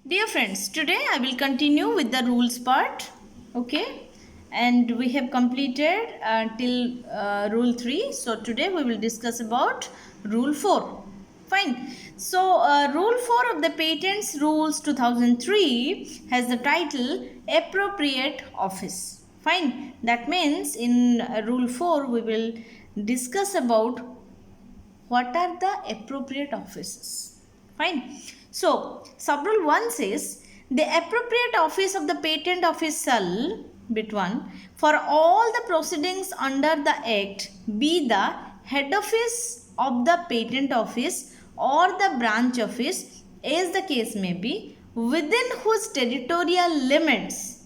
Dear friends, today I will continue with the rules part. Okay, and we have completed till rule 3. So today we will discuss about rule 4. Fine. So rule 4 of the Patents Rules 2003 has the title Appropriate Office. Fine. That means in rule 4 we will discuss about what are the appropriate offices. Fine. So, subrule 1 says the appropriate office of the patent office shall, bit 1, for all the proceedings under the act be the head office of the patent office or the branch office as the case may be, within whose territorial limits.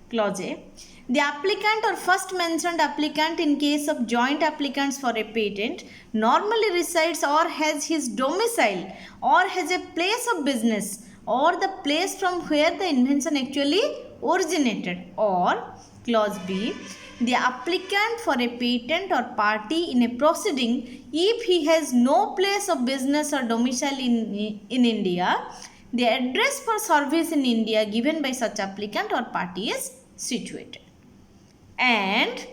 Clause A. The applicant or first mentioned applicant in case of joint applicants for a patent normally resides or has his domicile or has a place of business or the place from where the invention actually originated. Or clause B. The applicant for a patent or party in a proceeding, if he has no place of business or domicile in India, the address for service in India given by such applicant or party is situated. And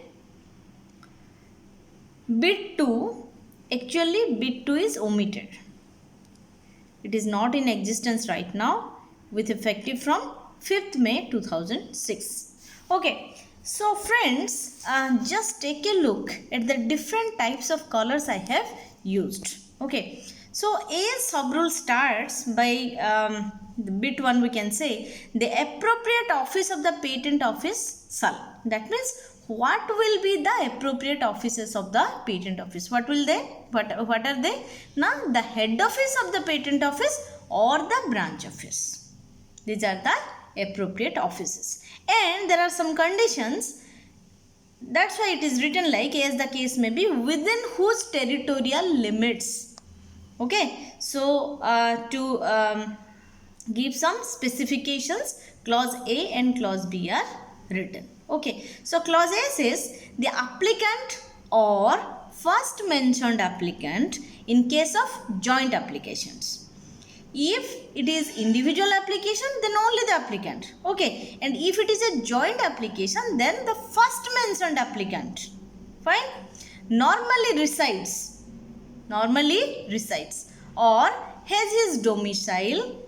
bit 2, actually bit 2 is omitted. It is not in existence right now with effective from 5th May 2006. Okay, so friends, just take a look at the different types of colors I have used. Okay, so A subrule starts by the bit 1 we can say the appropriate office of the patent office shall. That means what will be the appropriate offices of the patent office? What will they? What are they? Now the head office of the patent office or the branch office. These are the appropriate offices. And there are some conditions. That's why it is written like as the case may be, within whose territorial limits. Okay. So to give some specifications, clause A and clause B are written. Okay, so clause A says the applicant or first mentioned applicant in case of joint applications. If it is individual application, then only the applicant. Okay, and if it is a joint application, then the first mentioned applicant. Fine. Normally resides or has his domicile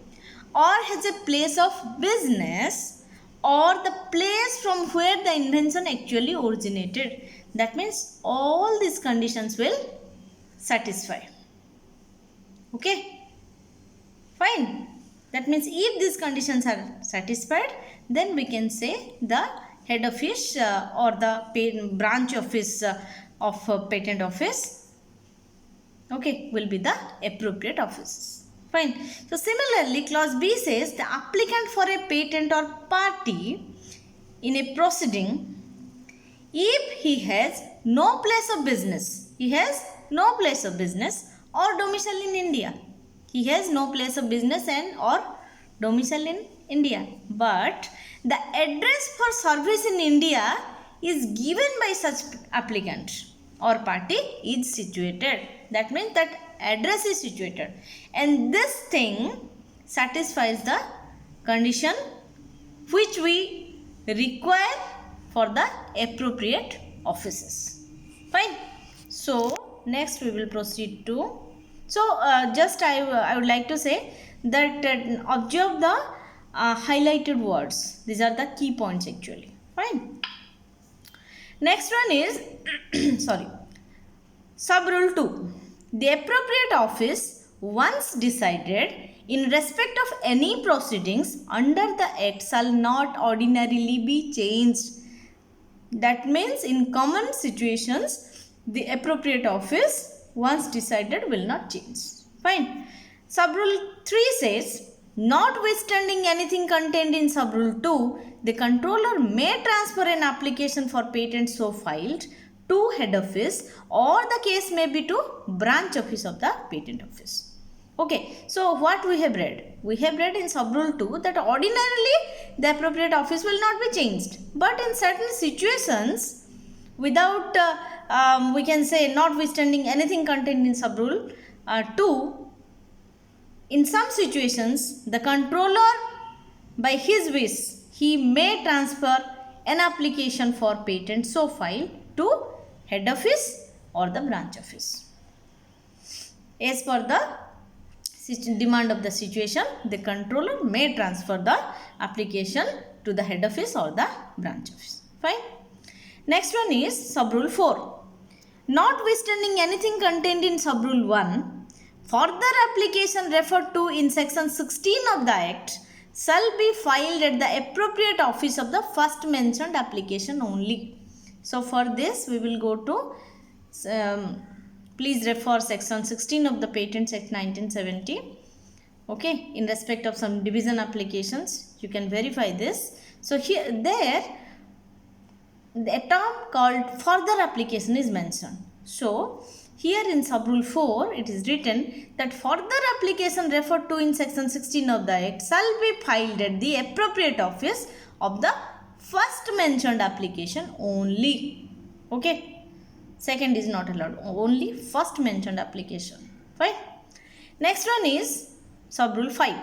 or has a place of business or the place from where the invention actually originated. That means all these conditions will satisfy. Okay, fine. That means if these conditions are satisfied, then we can say the head office or the branch office of patent office, okay, will be the appropriate offices. Fine. So similarly, clause B says the applicant for a patent or party in a proceeding, if he has no place of business, or domicile in India. He has no place of business and or domicile in India. But the address for service in India is given by such applicant or party is situated. That means that address is situated, and this thing satisfies the condition which we require for the appropriate offices. Fine. So next we will proceed to, just I would like to say that observe the highlighted words. These are the key points actually. Fine. Next one is sorry, subrule 2. The appropriate office, once decided in respect of any proceedings under the act, shall not ordinarily be changed. That means in common situations, the appropriate office, once decided, will not change. Fine. Subrule 3 says, notwithstanding anything contained in subrule 2, the controller may transfer an application for patent so filed to head office or the case may be to branch office of the patent office. Okay, so what we have read? We have read in subrule 2 that ordinarily the appropriate office will not be changed. But in certain situations, without, we can say notwithstanding anything contained in subrule 2, In some situations, the controller, by his wish, he may transfer an application for patent so filed to head office or the branch office. As per the demand of the situation, the controller may transfer the application to the head office or the branch office. Fine. Next one is sub-rule 4. Notwithstanding anything contained in sub-rule 1, further application referred to in section 16 of the Act shall be filed at the appropriate office of the first mentioned application only. So for this we will go to please refer section 16 of the Patents Act 1970. Okay, in respect of some division applications, you can verify this. So there a term called further application is mentioned. So here in sub-rule 4 it is written that further application referred to in section 16 of the Act shall be filed at the appropriate office of the first mentioned application only. Okay. Second is not allowed. Only first mentioned application. Fine. Next one is sub-rule 5.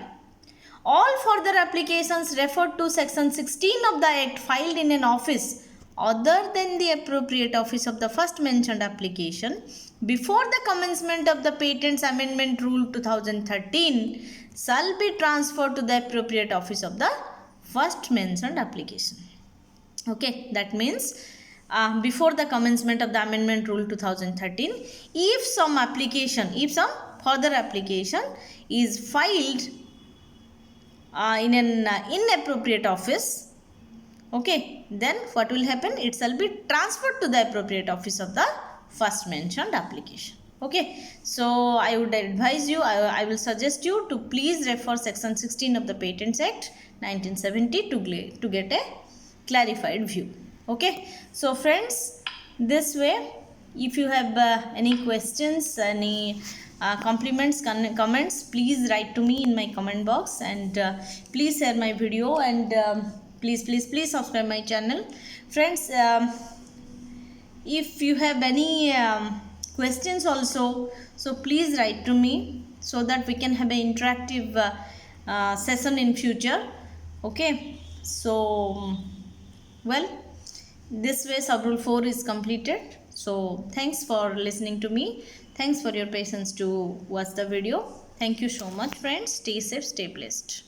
All further applications referred to section 16 of the Act filed in an office other than the appropriate office of the first mentioned application before the commencement of the Patents Amendment Rule 2013 shall be transferred to the appropriate office of the first mentioned application. Okay, that means before the commencement of the Amendment Rule 2013, if some further application is filed in an inappropriate office, okay, then what will happen? It shall be transferred to the appropriate office of the first mentioned application. Okay, so I would advise you, I will suggest you to please refer section 16 of the Patents Act 1970 to get a clarified view. Okay, so friends, this way, if you have any questions, any compliments, comments, please write to me in my comment box, and please share my video, and please subscribe my channel. Friends, if you have any questions also, so please write to me so that we can have an interactive session in future. Okay, so well, this way sub-rule 4 is completed. So thanks for listening to me. Thanks for your patience to watch the video. Thank you so much, friends. Stay safe, stay blessed.